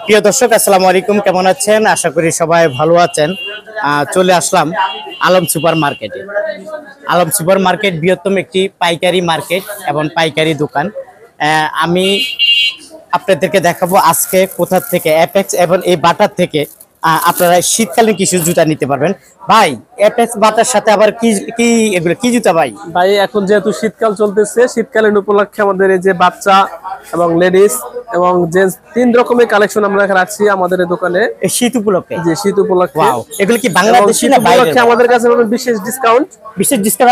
প্রিয় দর্শক আসসালামু আলাইকুম, কেমন আছেন? আশা করি সবাই ভালো আছেন। চলে আসলাম আলম সুপার মার্কেটে। আলম সুপার মার্কেট বৃহত্তম একটি পাইকারি মার্কেট এবং পাইকারি দোকান। আমি আপনাদেরকে দেখাবো আজকে কোথা থেকে অ্যাপেক্স এবং এই বাটার থেকে আপনারা শীতকালীন কিছু জুতা নিতে পারবেন। ভাই, অ্যাপেক্স বাটার সাথে আবার কি কি এগুলো কি জুতা ভাই? ভাই এখন যেহেতু শীতকাল চলতেছে, শীতকালীন উপলক্ষে আমাদের এই যে বাচ্চা এবং লেডিস এবং জেন্টস তিন রকমের কালেকশন আমরা রাখছি আমাদের এই দোকানে এই শীত উপলক্ষে। যে শীত উপলক্ষে এগুলো কি বাংলাদেশি না বাইরের? আমাদের কাছে বিশেষ ডিসকাউন্ট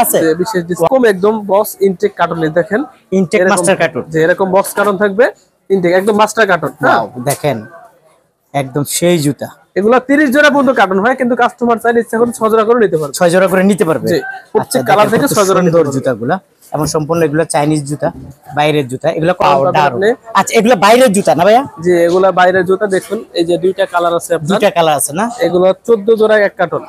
আছে, বিশেষ ডিসকাউন্ট একদম বক্স ইনটেক কার্টুনে দেখেন, ইনটেক মাস্টার কার্টুন, যে এরকম বক্স কার্টুন থাকবে, ইনটেক একদম মাস্টার কার্টুন। দেখেন একদম সেই জুতা। এগুলা 30 জোড়া পর্যন্ত কার্টুন হয়, কিন্তু কাস্টমার চাইলে ইচ্ছা করে 6 জোড়া করে নিতে পারবে, 6 জোড়া করে নিতে পারবে। প্রত্যেক কালার থেকে 6 জোড়া নিতে পারবে জুতাগুলা। এবং সম্পূর্ণ এগুলো চাইনিজ জুতা, বাইরের জুতা। এগুলো আচ্ছা, এগুলো বাইরের জুতা না ভাইয়া? জি, এগুলা বাইরের জুতা। দেখুন এই যে দুইটা কালার আছে, দুইটা কালার আছে না? এগুলো 14 জোড়া এক কার্টুন,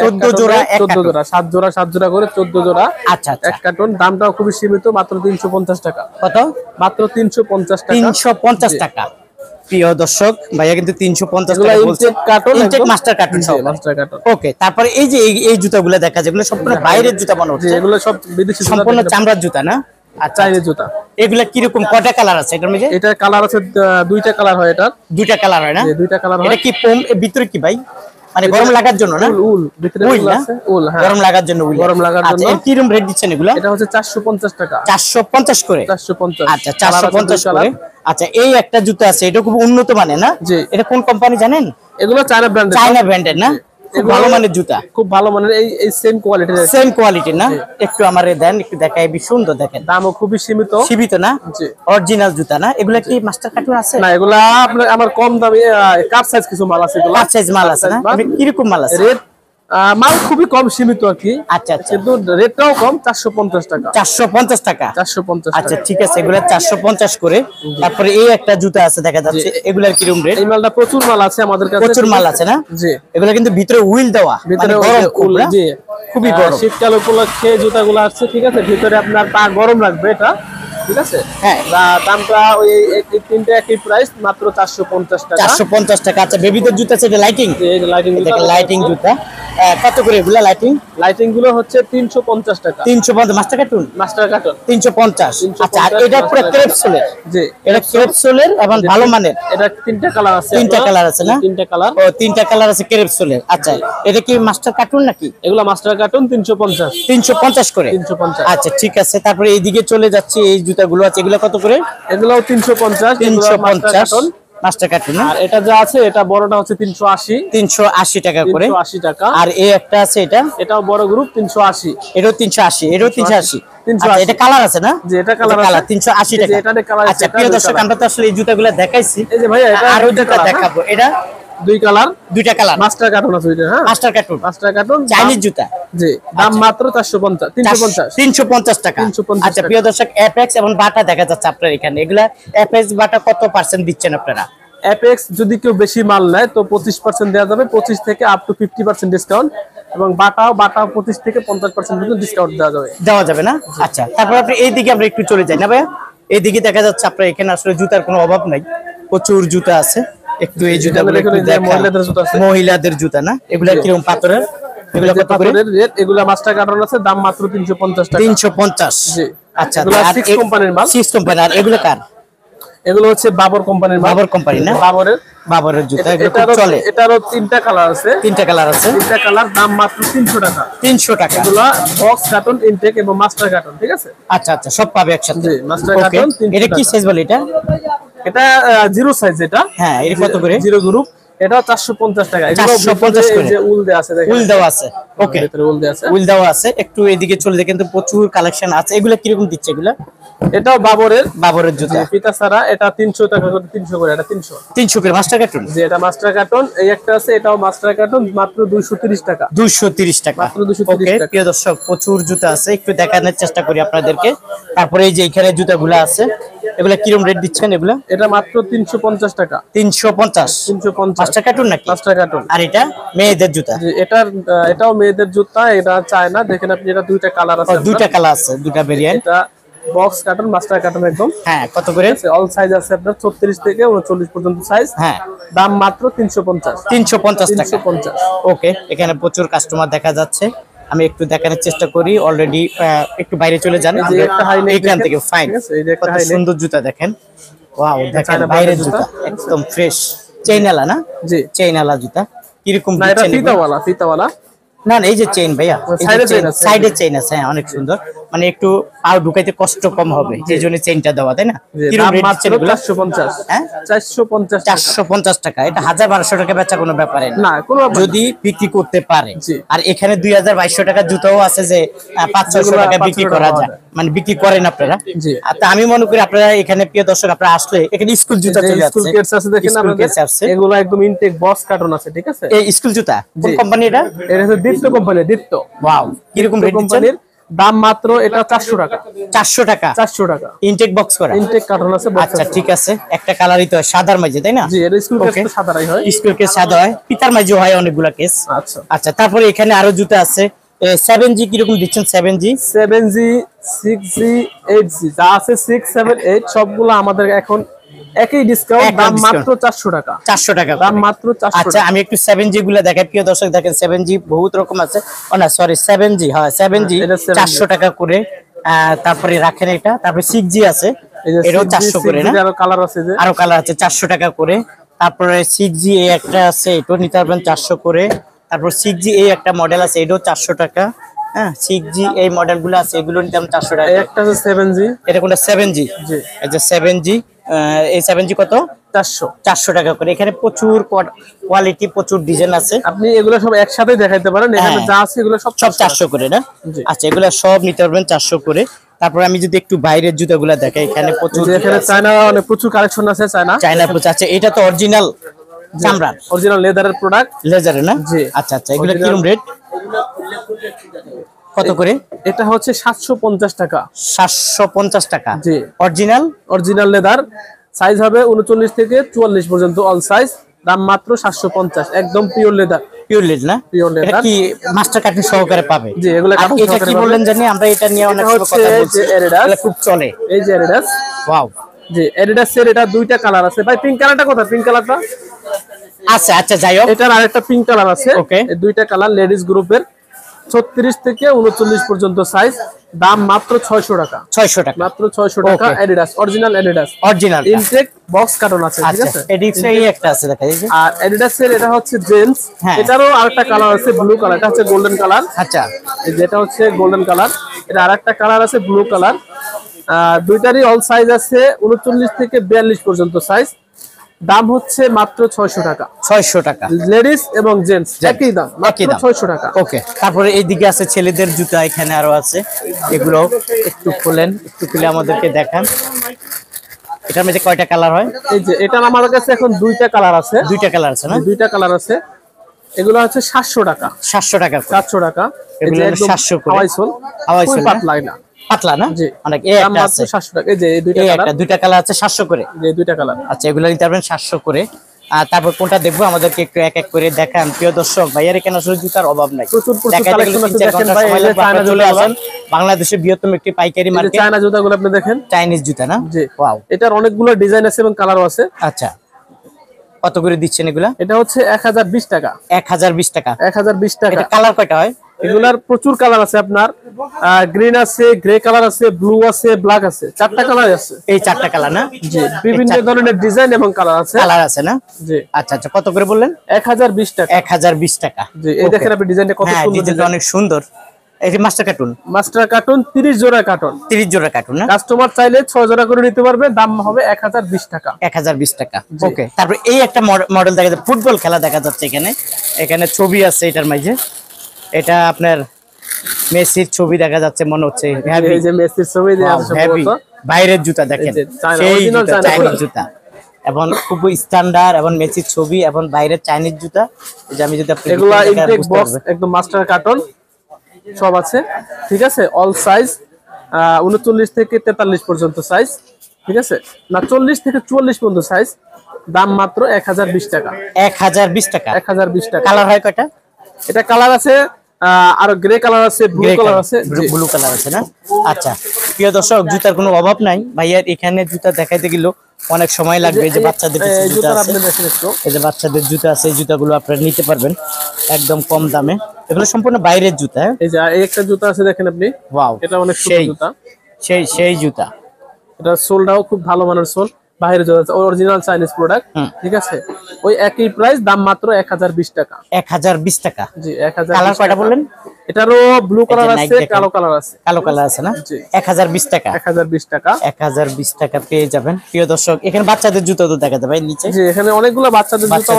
14 জোড়া 14 জোড়া 7 জোড়া 7 জোড়া করে 14 জোড়া। আচ্ছা এক কার্টুন। দামটাও খুবই সীমিত, মাত্র 350 টাকা। কত? মাত্র 350 টাকা। 350 টাকা। প্রিয় দর্শক, ভাইয়া কিন্তু 350 টাকা বলছে। ইনটেক মাস্টার কার্টুন সহ মাস্টার কার্টুন। ওকে, তারপরে এই যে এই জুতাগুলো দেখা যায়, এগুলো সম্পূর্ণ বাইরের জুতা মনে হচ্ছে। এগুলো সব বিদেশি সম্পূর্ণ চামড়ার জুতা না? আচ্ছা, চাইনিজ জুতা। এগুলা কি রকম, কয়টা কালার আছে এটার মধ্যে? এটা কালার আছে দুইটা কালার হয়, এটা দুইটা কালার হয় না? দুইটা কালার হয়। এটা কি পম এর ভিতরে কি ভাই, মানে গরম লাগার জন্য না? উল ভিতরে উল আছে, উল। হ্যাঁ, গরম লাগার জন্য উল। গরম লাগার জন্য। আচ্ছা, কি রকম রেট দিচ্ছেন এগুলা? এটা হচ্ছে 450 টাকা। 450 করে? 450। আচ্ছা, 450 করে। আচ্ছা, এই একটা জুতা আছে, এটা খুব উন্নত মানের না? জি। এটা কোন কোম্পানি জানেন? এগুলো চায়না ব্র্যান্ডের। চায়না ব্র্যান্ডের না? খুব ভালো মানের জুতা, খুব ভালো মানের। এই সেম কোয়ালিটির না? একটু আমারে দেন, একটু দেখাই। সুন্দর, দেখেন দামও খুবই সীমিত না? জি, অরিজিনাল জুতা না? এগুলা কি মাস্টার কার্টুন আছে? না, এগুলা আপনার আমার কম দামে কাট সাইজ কিছু মাল আছে। এগুলা কাট সাইজ মাল আছে না? কি রকম মাল আছে? রেট মাল খুবই কম, সীমিত আর কি। আচ্ছা, কিন্তু রেটটাও কম, 450 টাকা। 450 টাকা? 450। আচ্ছা, ঠিক আছে, এগুলা 450 করে। তারপরে এই একটা জুতা আছে দেখা যাচ্ছে, এগুলার কি রকম রেট? এই মালটা প্রচুর মাল আছে আমাদের কাছে, প্রচুর মাল আছে না? জি। এগুলা কিন্তু ভিতরে হুইল দেওয়া, ভিতরে গরম। জি, খুবই গরম। শীতকাল উপলক্ষে জুতাগুলো আসছে, ঠিক আছে। ভিতরে আপনার পা গরম রাখবে এটা, ঠিক আছে। হ্যাঁ, দামটা ওই তিনটা একই প্রাইস, মাত্র 450 টাকা। 450 টাকা। আচ্ছা, বেবিদের জুতা আছে, এটা লাইটিং। এই লাইটিং জুতা কত করে এগুলা? লাইটিং গুলো হচ্ছে 350 টাকা। 350 মাস্টার কার্টুন? 350। আচ্ছা, আর এটা পুরো ক্রেপ সোলের? জি, এটা ক্রেপ সোলের এবং ভালো মানের। এটা তিনটা কালার আছে। তিনটা কালার আছে না? তিনটা কালার। ও, তিনটা কালার আছে ক্রেপ সোলের। আচ্ছা, এটা কি মাস্টার কার্টুন নাকি? এগুলা মাস্টার কার্টুন। 350 করে? 350। আচ্ছা, ঠিক আছে। তারপরে এইদিকে চলে যাচ্ছে, এই জুতাগুলো আছে, এগুলো কত করে? এগুলাও 350 মাস্টার কার্টুন। আর এটা যা আছে, এটা বড়টা হচ্ছে 380 টাকা করে। 380 টাকা। আর এই একটা আছে, এটাও বড় গ্রুপ, 380। এটাও 380, এটাও 380। এটা কালার আছে না? যে এটা কালার 380 টাকা। এটাতে কালার আছে। আচ্ছা, প্রিয় দর্শক, আমরা তো আসলে এই জুতাগুলো দেখাইছি। এই যে ভাইয়া, এটা আরো জুতা দেখাবো। এটা দুইটা কালার মাস্টার কার্টুন আছে। হ্যাঁ, মাস্টার কার্টুন চাইনিজ জুতা। জি, দাম মাত্র 350 টাকা। আচ্ছা, প্রিয় দর্শক, অ্যাপেক্স এবং বাটা দেখা যাচ্ছে আপনার এখানে। এগুলা অ্যাপেক্স বাটা কত পার্সেন্ট দিচ্ছেন আপনারা? অ্যাপেক্স যদি কেউ বেশি মাল নেয় তো 25% দেওয়া যাবে, 25 থেকে আপ টু 50% ডিসকাউন্ট। এবং বাটাও 25 থেকে 50% পর্যন্ত ডিসকাউন্ট দেওয়া যাবে না? আচ্ছা, তারপর আপনি এইদিকে আমরা একটু চলে যাই না ভাইয়া? এইদিকে দেখা যাচ্ছে আপনার এখানে আসলে জুতার কোনো অভাব নাই, প্রচুর জুতা আছে। একটু এই জুতাগুলো মহিলাদের জুতা না? এগুলা কিরকম পাথরের? এগুলা কত করে? এগুলা মাস্টার কার্টুন আছে, দাম মাত্র 350 টাকা। 350। জি। আচ্ছা, এগুলা 6 কোম্পানির মাল। 6 কোম্পানি। আর এগুলো কার? এগুলো হচ্ছে বাবর কোম্পানির মাল। বাবর কোম্পানি না? বাবরের জুতা। এগুলো চলে। এটারও তিনটা কালার আছে। তিনটা কালার, দাম মাত্র 300 টাকা। 300 টাকা। এগুলা বক্স কার্টুন, ইনটেক এবং মাস্টার কার্টুন, ঠিক আছে। আচ্ছা, সব পাবে একসাথে। জি, মাস্টার কার্টুন। এটা কি সাইজ বলে এটা? এটা জিরো সাইজ। এটা হ্যাঁ, এটা কত করে? Zero group. এটা 450 টাকা। 450 করে। যে উল দেয়া আছে, দেখেন উল দেওয়া আছে। ওকে, ভিতরে উল দেয়া আছে। উল দেওয়া আছে। একটু এদিকে চলে দেখেন তো, প্রচুর কালেকশন আছে। এগুলা কি রকম দিচ্ছে এগুলা? এটাও বাবরের জুতা, ফিতা ছাড়া। এটা 300 টাকা করে। 300 করে। এটা 300 করে মাস্টার কার্টুন। জি, এটা মাস্টার কার্টুন। এই একটা আছে, এটাও মাস্টার কার্টুন, মাত্র 230 টাকা। 230 টাকা, মাত্র 230 টাকা। প্রিয় দর্শক, প্রচুর জুতা আছে, একটু দেখানোর চেষ্টা করি আপনাদেরকে। তারপরে এই যে এখানে জুতাগুলো আছে, এগুলা কিরকম রেট দিচ্ছেন এগুলা? এটা মাত্র 350 টাকা। 350 মাস্টার কার্টুন নাকি? Master cartoon. আর এটা মেয়েদের জুতা? জি, এটাও মেয়েদের জুতা। এটা চায় না, দেখেন আপনি, এটা দুইটা কালার আছে। দুইটা কালার আছে, দুইটা variant. Box carton master carton একদম। হ্যাঁ, কত করে? অল সাইজ আছে আপনার 36 থেকে 39 পর্যন্ত সাইজ। হ্যাঁ, দাম মাত্র 350 350 টাকা। 350। ওকে, এখানে প্রচুর কাস্টমার দেখা যাচ্ছে। আমি একটু দেখানোর চেষ্টা করি। অলরেডি একটু বাইরে চলে যান। এই যে একটা হাই নেক এখান থেকে ফাইন, ঠিক আছে, এই যে একটা কত হাই নেক। সুন্দর জুতা দেখেন। ওয়াও, দেখেন চায়না বাইরের জুতা। জুতা একদম ফ্রেশ, চেইনালা না? জি, চেইনালা জুতা। কিরকম না এটা দিচ্ছেন এগুলো? ফিতাওয়ালা। না না, এই যে চেইন ভাইয়া, সাইডে চেইন আছে। সাইডে চেইন আছে, হ্যাঁ, অনেক সুন্দর। মানে একটু পাও ঢুকাইতে কষ্ট কম হবে, এই জন্য চেইনটা দেওয়া, তাই না? কিরকম দাম রেট মাত্র দিচ্ছেন এগুলো? 450। হ্যাঁ, 450 টাকা। 450 টাকা। এটা 1000-1200 টাকা বেচা কোনো ব্যাপারে না, কোনো ব্যাপার না। যদি বিক্রি করতে পারে। জি। আর এখানে 2000-2200 টাকা জুতাও আছে যে 500-600 টাকা বিক্রি 500 করা টাকা যায়, মানে বিক্রি করেন আপনারা। জি। আর তা আমি মনে করি আপনারা এখানে, প্রিয় দর্শক, আপনারা আসলে এখানে স্কুল জুতা চলে স্কুল যাচ্ছে। কেটস আছে দেখেন স্কুল আপনাদের, কেটস আছে। এগুলো একদম ইনটেক বক্স কার্টন আছে, ঠিক আছে। এই স্কুল জুতা কোন জি। কোম্পানি এটা? এটা হচ্ছে দীপ্ত কোম্পানি, দীপ্ত। ওয়াও, কিরকম রেট দিচ্ছেন? কোম্পানির দাম মাত্র এটা 400 টাকা। 400 টাকা 400 টাকা ইনটেক বক্স করা। ইনটেক কার্টন আছে, box আচ্ছা, আছে। ঠিক আছে। একটা কালারই তো হয়, সাদার মাঝে, তাই না? জি, এটা স্কুল কেস Okay. তো সাদারাই হয়। স্কুল কেস সাদা হয়, পিতার মাঝে হয় অনেকগুলা কেস। আচ্ছা, আচ্ছা, তারপরে এখানে আরো জুতা আছে। 7G কিরকম দিচ্ছেন? 7G 7G 6G 8G যা আছে 6 7 8 সবগুলো আমাদের এখন একই ডিসকাউন্ট। একই দাম discount। মাত্র 400 টাকা। 400 টাকা দাম করে। মাত্র 400 আচ্ছা, টাকা। আমি একটু 7G গুলা দেখাই, প্রিয় দর্শক। দেখেন 7G বহুত রকম আছে। ও না, সরি, 7G, হ্যাঁ 7G এটা 7G 400 টাকা করে। তারপরে রাখেন এটা। তারপরে 6G আছে, এই যে এটাও 6G 400 করে না? আরো কালার আছে যে। আরো কালার আছে 400 টাকা করে। তারপরে 6G এই একটা আছে, এটাও নিতে পারবেন 400 করে। তারপর 6G এই একটা মডেল আছে, এটাও 400 টাকা। হ্যাঁ, 6G এই মডেলগুলো আছে, এগুলো নিতে পারবেন 400 টাকা। এই একটা আছে 7G। এটা কোনটা? 7G। জি, এই যে 7G, এই 7G কত? 400। 400 টাকা করে। এখানে প্রচুর কোয়ালিটি, প্রচুর ডিজাইন আছে। আপনি এগুলো সব একসাথে দেখাইতে পারেন, এখানে হ্যাঁ। যা আছে এগুলো সব সব 400 করে না? জি। আচ্ছা, এগুলা সব নিতে পারবেন 400 করে। তারপর আমি যদি একটু বাইরের জুতাগুলা দেখাই, এখানে প্রচুর যে এখানে চায়না অনেক প্রচুর কালেকশন আছে। চায়না প্রচুর আছে। এটা তো অরিজিনাল চামড়ার, অরিজিনাল লেদারের প্রোডাক্ট। লেজারের না? জি। আচ্ছা আচ্ছা, এগুলা Original। কিরকম রেট? কত করে? এটা হচ্ছে 750 টাকা। 750 টাকা। জি। অরিজিনাল অরিজিনাল লেদার, সাইজ হবে 39 থেকে 44 পর্যন্ত অল সাইজ। দাম মাত্র 750, একদম পিওর লেদার। পিওর লেদ না? Pure leather। এটা কি মাস্টার কাটিং সহকারে পাবে? জি, এগুলা আর কাটিং এটা সহকারে কি পাবে। বললেন জানি, আমরা এটা নিয়ে অনেক এটা সময় হচ্ছে কথা বলছি, যে Adidas। এটা খুব চলে। এই যে অ্যাডিডাস। ওয়াও। জি, অ্যাডিডাস এর এটা দুইটা কালার আছে ভাই। পিঙ্ক কালারটা কোথায়? পিঙ্ক কালারটা আচ্ছা আচ্ছা, যাই হোক। এটার আরেকটা পিঙ্ক কালার আছে। Okay। এই দুইটা কালার লেডিস গ্রুপের, 36 থেকে 39 পর্যন্ত সাইজ। দাম মাত্র 600 টাকা। 600 টাকা মাত্র 600 টাকা। Okay। Adidas, original Adidas. Original. Intact box carton আছে, ঠিক আচ্ছা, আছে। এডিক্সই একটা আছে, দেখা যায় যে। আর অ্যাডিডাস এর এটা হচ্ছে জেন্টস। হ্যাঁ। এটারও আরেকটা কালার আছে ব্লু কালার, এটা হচ্ছে গোল্ডেন কালার। আচ্ছা, এই যেটা হচ্ছে গোল্ডেন কালার, এটা আরেকটা কালার আছে ব্লু কালার। দুইটারই অল সাইজ আছে 39 থেকে 42 পর্যন্ত সাইজ। দাম হচ্ছে মাত্র 600 টাকা। 600 টাকা। লেডিস এবং জেন্টস একই দাম, মাত্র একই দাম। 600 টাকা। ওকে, তারপরে এইদিকে আছে ছেলেদের জুতা, এখানে আরো আছে। এগুলো একটু খুলেন, একটু খুলে আমাদেরকে দেখান। এটার মধ্যে কয়টা কালার হয়? এই যে এটা আমাদের কাছে এখন দুইটা কালার আছে। দুইটা কালার আছে না? দুইটা কালার আছে। এগুলো হচ্ছে 700 টাকা। 700 টাকা করে। 700 টাকা। এই এগুলো যে হলো একদম 700 করে। হাওয়াই সোল, হাওয়াই সোল না? পাতলা না, পাতলা না? জি। অনেক। দাম একটা মাত্র আছে, 700 টাকা। এই যে এই দুইটা এই কালার, একটা, দুইটা কালার আছে 700 করে। যে দুইটা কালার। আচ্ছা, এগুলো নিতে পারবেন 700 করে। আর তারপর কোনটা দেখবো, আমাদেরকে একটু এক এক করে দেখান, প্রিয় দর্শক। ভাইয়ার এখানে আসলে জুতার অভাব নাই, প্রচুর দেখাইতে গেলে কালেকশন আছে। 3-4 দেখেন ঘন্টা ভাই, সময় এই যে লাগবে। চায়না আপনারা চলে জুতাগুলো। আসেন, বাংলাদেশের বৃহত্তম একটি পাইকারি এই যে মার্কেট। চায়না জুতাগুলো আপনি দেখেন, চাইনিজ জুতা না? জি। ওয়াও। এটার অনেকগুলো ডিজাইন আছে এবং কালারও আছে। আচ্ছা, কত করে দিচ্ছেন এগুলা? এটা হচ্ছে 1020 টাকা। 1020 টাকা। 1020 টাকা। এটা কালার কয়টা হয়? এগুলার প্রচুর কালার আছে আপনার। গ্রিন আছে, গ্রে কালার আছে, ব্লু আছে, ব্ল্যাক আছে, 4টা কালার আছে। এই 4টা কালার না? জি, বিভিন্ন ধরনের ডিজাইন এবং কালার আছে। কালার আছে না? জি। আচ্ছা আচ্ছা, কত করে বললেন? 1020 টাকা। 1020 টাকা। জি, এই দেখেন আপনি ডিজাইনটা কত হ্যাঁ, সুন্দর। ডিজাইনটা অনেক সুন্দর। এই যে মাস্টার কার্টুন, মাস্টার কার্টুন 30 জোড়া কার্টুন। 30 জোড়া কার্টুন না? কাস্টমার চাইলে 6 জোড়া করে নিতে পারবে। দাম হবে 1020 টাকা। 1020 টাকা। ওকে, তারপর এই একটা মডেল দেখা যাচ্ছে, ফুটবল খেলা দেখা যাচ্ছে এখানে। এখানে ছবি আছে এটার মাঝে। এটা আপনার মেসির ছবি দেখা যাচ্ছে মনে হচ্ছে। এই যে মেসির ছবি দেয়া আছে হেভি। সম্ভবত। বাইরের জুতা দেখেন, এই যে চায়না, সেই original জুতা, চায়না চাইনিজ product। জুতা, এবং খুব স্ট্যান্ডার্ড, এবং মেসির ছবি, এবং বাইরের চাইনিজ জুতা। এই যে আমি যদি আপনি এগুলা ইনটেক বক্স, একদম মাস্টার কার্টন সব আছে, ঠিক আছে। অল সাইজ 39 থেকে 43 পর্যন্ত সাইজ, ঠিক আছে না, 40 থেকে 44 পর্যন্ত সাইজ। দাম মাত্র 1020 টাকা। 1020 টাকা। 1020 টাকা। কালার হয় কয়টা? এটা কালার আছে আর গ্রে কালার আছে, ব্লু কালার আছে, ব্লু কালার আছে না? আচ্ছা প্রিয় দর্শক, জুতার কোনো অভাব নাই ভাইয়ার এখানে। জুতা দেখাইতে গেলেও অনেক সময় লাগবে। এই যে বাচ্চাদের কিছু জুতা আছে, এই যে বাচ্চাদের জুতা আছে, এই জুতাগুলো আপনারা নিতে পারবেন একদম কম দামে। এগুলো সম্পূর্ণ বাইরের জুতা। এই যে একটা জুতা আছে দেখেন আপনি, ওয়াও, এটা অনেক সুন্দর জুতা, সেই জুতা। এটা সোলটাও খুব ভালো মানের সোল, বাইরে জুতা, অরিজিনাল চাইনিজ প্রোডাক্ট, ঠিক আছে। ওই একই প্রাইস, দাম মাত্র 1020 টাকা। 1020 টাকা। জি 1020। কালার কয়টা বললেন? এটারও ব্লু কালার আছে, কালো কালার আছে। কালো কালার আছে না? 1020 টাকা। 1020 টাকা। 1020 টাকা পেয়ে যাবেন প্রিয় দর্শক। এখানে বাচ্চাদের জুতো তো দেখা যাবে নিচে। জি এখানে অনেকগুলো বাচ্চাদের জুতো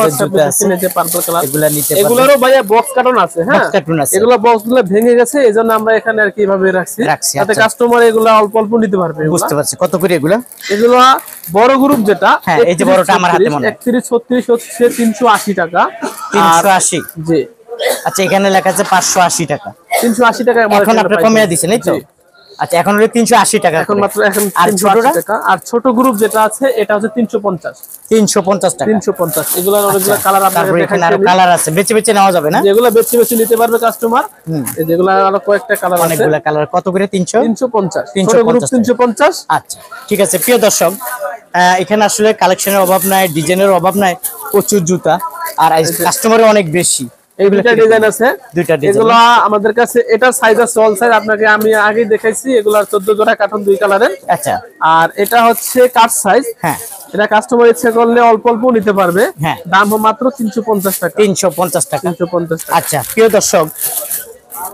আছে, নিচে পার্পল কালার, এগুলা নিতে পারবেন। এগুলোরও ভাইয়া বক্স কার্টন আছে, হ্যাঁ বক্স কার্টন আছে। এগুলো বক্সগুলো ভেঙে গেছে, এজন্য আমরা এখানে আর কি এভাবে রাখছি, যাতে কাস্টমার এগুলো অল্প অল্প নিতে পারবে। বুঝতে পারছি। কত করে এগুলা? এগুলো বড় গ্রুপ যেটা, হ্যাঁ এই যে বড়টা আমার হাতে মনে হয় 31 36 হচ্ছে 380 টাকা। 380। জি আচ্ছা এখানে লেখা আছে 580 টাকা। 380 টাকা এখন আপনি কমিয়ে দিয়েছেন এই তো? আচ্ছা এখন হলো 380 টাকা এখন মাত্র, এখন আর 380 টাকা। আর ছোট গ্রুপ যেটা আছে এটা হচ্ছে 350। 350 টাকা। 350। এগুলোর অনেকগুলো কালার আপনাদের এখানে আরো কালার আছে, বেছে বেছে নেওয়া যাবে না? যেগুলো বেছে বেছে নিতে পারবে কাস্টমার। এই যেগুলো আরো কয়েকটা কালার আছে, অনেকগুলো কালার। কত করে? 350। ছোট গ্রুপ 350। আচ্ছা ঠিক আছে প্রিয় দর্শক, এখানে আসলে কালেকশনের অভাব নাই, ডিজাইনের অভাব নাই, প্রচুর জুতা আর কাস্টমারও অনেক বেশি। এই দুইটা ডিজাইন আছে, দুইটা ডিজাইন এগুলো আমাদের কাছে। এটা সাইজ আছে অল সাইজ, আপনাকে আমি আগে দেখাইছি। এগুলার 14 জোড়া কার্টন, 2 কালারের। আচ্ছা আর এটা হচ্ছে কাট সাইজ। হ্যাঁ এটা কাস্টমার ইচ্ছা করলে অল্প অল্প নিতে পারবে। হ্যাঁ দাম মাত্র 350 টাকা। 350 টাকা। 350 টাকা। আচ্ছা প্রিয় দর্শক,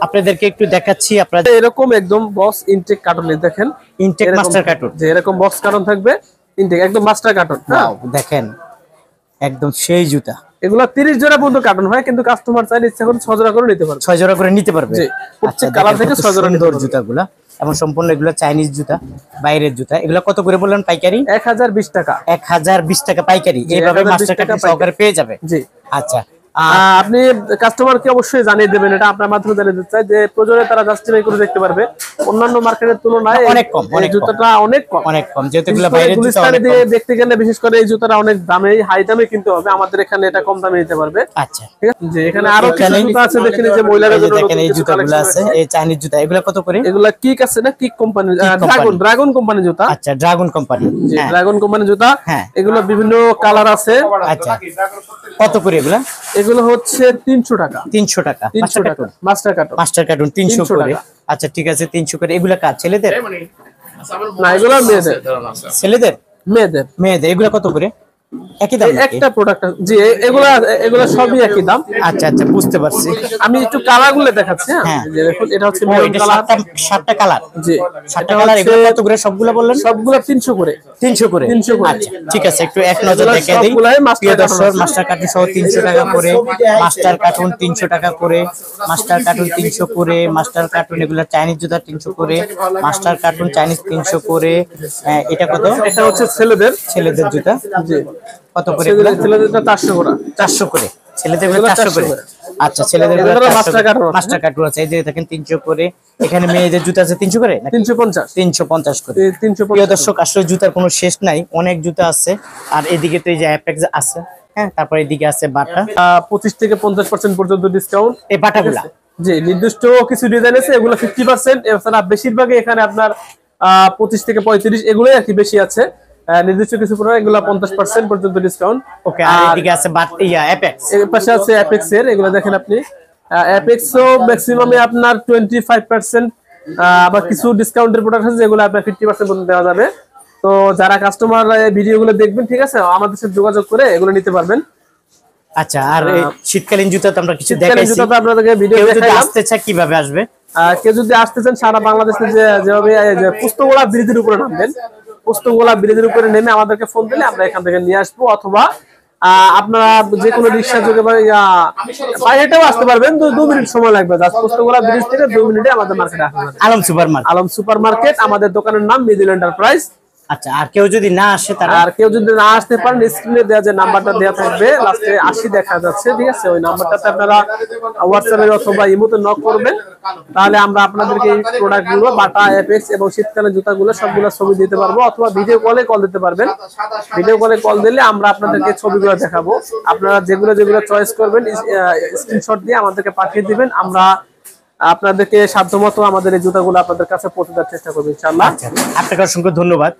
আপনাদেরকে একটু দেখাচ্ছি। আপনারা এরকম একদম বক্স ইনটেক কার্টন দেখেন, ইনটেক মাস্টার কার্টন, যে এরকম বক্স কার্টন থাকবে, ইনটেক একদম মাস্টার কার্টন। ওয়াও দেখেন একদম সেই জুতা। এগুলা 30 জোড়া পর্যন্ত কার্টন হয়, কিন্তু কাস্টমার চাইলে ইচ্ছা করে 6 জোড়া করে নিতে পারবে। 6 জোড়া করে নিতে পারবে। জি প্রত্যেক কালার থেকে 6 জোড়া নিতে পারবে। জুতাগুলা এবং সম্পূর্ণ এগুলো চাইনিজ জুতা, বাইরের জুতা। এগুলো কত করে বললেন পাইকারি? 1020 টাকা। 1020 টাকা পাইকারি। এইভাবে মাস্টার কার্টন সহকারে পেয়ে যাবে। জি আচ্ছা আপনি কাস্টমারকে অবশ্যই জানিয়ে দেবেন, এটা আপনার মাধ্যমে জানিয়ে দিতে চাই, যে প্রয়োজনে তারা জাস্টিফাই করে দেখতে পারবে। অন্যান্য মার্কেটের তুলনায় অনেক কম, এই জুতাটা অনেক কম, অনেক কম। যেহেতু এগুলো বাইরের জুতা, অনেক কম। দেখতে গেলে বিশেষ করে এই জুতাটা অনেক দামে, হাই দামে কিনতে হবে। আমাদের এখানে এটা কম দামে নিতে পারবে। আচ্ছা ঠিক আছে। যে এখানে আরো কিছু জুতা আছে, দেখেন যে মহিলাদের জন্য দেখেন এই জুতাগুলো আছে, এই চাইনিজ জুতা। এগুলো কত করে? এগুলা কিক আছে না, কিক কোম্পানি, ড্রাগন কোম্পানি জুতা। আচ্ছা ড্রাগন কোম্পানি। জি ড্রাগন কোম্পানি জুতা। হ্যাঁ এগুলো বিভিন্ন কালার আছে। আচ্ছা কত করে এগুলা? এগুলো হচ্ছে 300 টাকা। 300 টাকা। 300 টাকা মাস্টার কার্টন। মাস্টার কার্টন 300 করে। আচ্ছা ঠিক আছে 300 করে। এগুলা কার? ছেলেদের না, এগুলো মেয়েদের। ছেলেদের? মেয়েদের। মেয়েদের। এগুলা কত করে? একই দাম? একটা প্রোডাক্ট, জি এগুলা সবই একই দাম। আচ্ছা আচ্ছা বুঝতে পারছি। আমি একটু কালারগুলো দেখাচ্ছি। হ্যাঁ যে দেখুন, এটা হচ্ছে মেরুন কালার। 7টা কালার। জি 7টা কালার। এগুলো কত করে সবগুলা বললেন? সবগুলা 300 করে। 300 করে। 300 করে। আচ্ছা ঠিক আছে, একটু এক নজর দেখে দেই। প্রিয় দর্শক, মাস্টার কার্টন সহ 300 টাকা করে, মাস্টার কার্টন 300 টাকা করে, মাস্টার কার্টন 300 করে, মাস্টার কার্টন এগুলা চাইনিজ জুতা 300 করে, মাস্টার কার্টন চাইনিজ 300 করে। এটা কত? এটা হচ্ছে ছেলেদের জুতা। জি কত করে? ছেলেদেরটা 400 করে। 400 করে। ছেলেদের 400 করে। আচ্ছা ছেলেদের মাস্টার কার্টন আছে, এই যে দেখেন 300 করে। এখানে মেয়েদের জুতা আছে 300 করে, 350 করে। প্রিয় দর্শক, আসলে জুতার কোনো শেষ নাই, অনেক জুতা আছে। আর এদিকে তো এই যে অ্যাপেক্স আছে, হ্যাঁ, তারপর এদিকে আছে বাটা। 25 থেকে 50% পর্যন্ত ডিসকাউন্ট এই বাটাগুলা। জি নির্দিষ্ট কিছু ডিজাইন আছে, এগুলো 50%। এছাড়া বেশিরভাগই এখানে আপনার 25 থেকে 35 এগুলোই আর কি বেশি আছে। নির্দিষ্ট কিছু প্রোডাক্ট এগুলো 50% পর্যন্ত ডিসকাউন্ট। ওকে। আর এদিকে আছে অ্যাপেক্স, এর পাশে আছে অ্যাপেক্স এর। এগুলো দেখেন আপনি, অ্যাপেক্সও ম্যাক্সিমামে আপনার 25%। আবার কিছু ডিসকাউন্টের প্রোডাক্ট আছে যেগুলো আপনার 50% পর্যন্ত দেওয়া যাবে। তো যারা কাস্টমার ভিডিওগুলো দেখবেন, ঠিক আছে, আমাদের সাথে যোগাযোগ করে এগুলো নিতে পারবেন। আচ্ছা আর শীতকালীন জুতা তো আমরা কিছু দেখাইছি। জুতা তো আপনাদেরকে ভিডিও দেখাইলাম। আসতে চাই কিভাবে আসবে? কেউ যদি আসতে চান সারা বাংলাদেশে, যেভাবে পুস্তকোলা ব্রিজের উপরে নামবেন, পুস্তকোলা ব্রিজের উপরে নেমে আমাদেরকে ফোন দিলে আমরা এখান থেকে নিয়ে আসবো। অথবা আপনারা যে কোনো রিক্সা যোগে পায়ে হেঁটেও আসতে পারবেন। 2 মিনিট সময় লাগবে। পুস্তকোলা ব্রিজ থেকে 2 মিনিটে আমাদের মার্কেটে আসতে পারবেন। Alam super market. আমাদের দোকানের নাম মিডিল এন্টারপ্রাইজ। আচ্ছা আর কেউ যদি না আসে, আর কেউ যদি না আসতে পারেন, স্ক্রিনে দেওয়া যে নাম্বারটা দেওয়া থাকবে, লাস্টে 80 দেখা যাচ্ছে, ঠিক আছে, ওই নাম্বারটাতে আপনারা হোয়াটসঅ্যাপে অথবা ইমোতে নক করবেন। তাহলে আমরা আপনাদেরকে এই প্রোডাক্টগুলো, বাটা, অ্যাপেক্স এবং শীতকালীন জুতাগুলো সবগুলো ছবি দিতে পারবো। অথবা ভিডিও কলে কল দিতে পারবেন। ভিডিও কলে কল দিলে আমরা আপনাদেরকে ছবিগুলো দেখাবো। আপনারা যেগুলো চয়েস করবেন স্ক্রিনশট দিয়ে আমাদেরকে পাঠিয়ে দিবেন। আমরা আপনাদেরকে সাধ্যমতো আমাদের এই জুতাগুলো আপনাদের কাছে পৌঁছে দেওয়ার চেষ্টা করবো ইনশাআল্লাহ। আচ্ছা, আপনাকে অসংখ্য ধন্যবাদ।